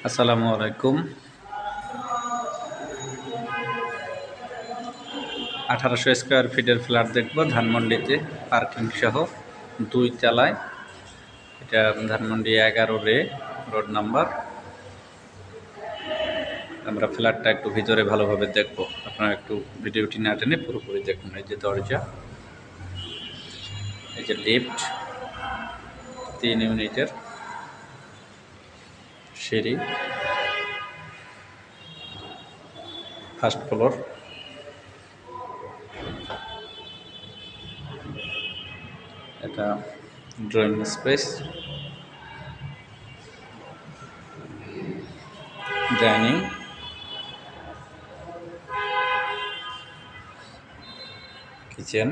আসসালামু আলাইকুম। 1800 স্কোয়ার ফিটের ফ্ল্যাট দেখব ধানমন্ডিতে, পার্কিং সহ 2 তলায়। এটা ধানমন্ডি 11 রোড নাম্বার। আমরা ফ্ল্যাটটা একটু ভিতরে ভালোভাবে দেখব, আপনারা একটু ভিডিওটি না টেনে পুরোপুরি দেখুন। এই যে দরজা, এই যে লিফট, 3 ইউনিটের সিঁড়ি, ফার্স্ট ফ্লোর। এটা drawing space, dining, kitchen,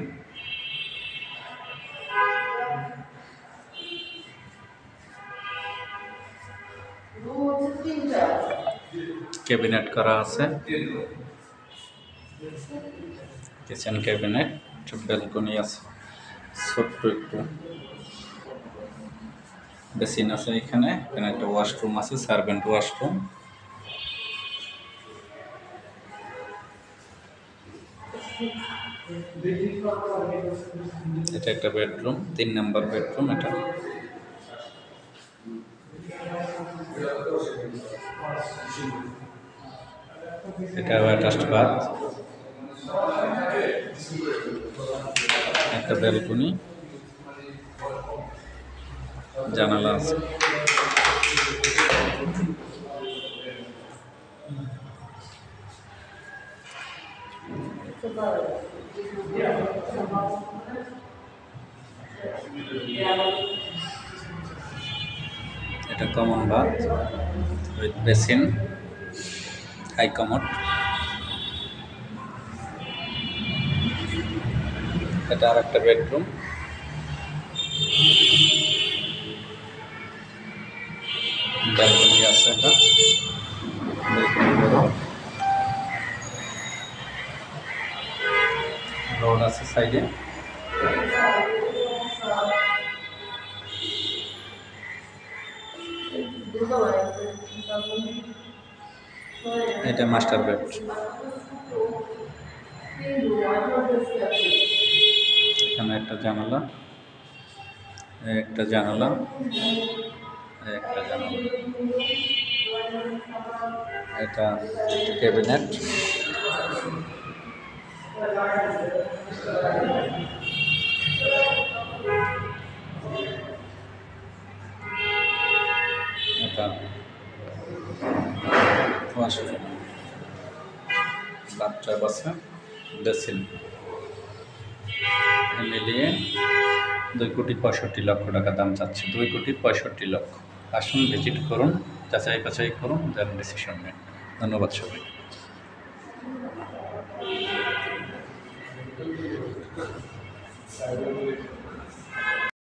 cabinet করা আছে, কিচেন ক্যাবিনেট, ব্যালকনি আছে, ছোট্ট একটু বেসিন আছে। এখানে একটা ওয়াশরুম আছে, সার্ভেন্ট ওয়াশরুম। এটা একটা বেডরুম, 3 নম্বর বেডরুম। এটা অ্যাটাচড বাথ, একটা ব্যালকনি, জানালা আছে। এটা common bath with basin, high commode. এটা আর একটা বেডরুম, ব্যালকনি আছে। এটা রোড আছে সাইডে। এটা মাস্টার বেড। এখানে একটা জানালা, একটা জানালা, একটা জানালা। এটা ক্যাবিনেট, এটা ওয়াশরুম, বাথটাব আছে, বেসিন। মিলিয়ে 2,65,00,000 টাকা দাম চাচ্ছে। 2,65,00,000। আসুন, ভিজিট করুন, যাচাই বাছাই করুন, দেন ডিসিশন নিন। ধন্যবাদ সবাই।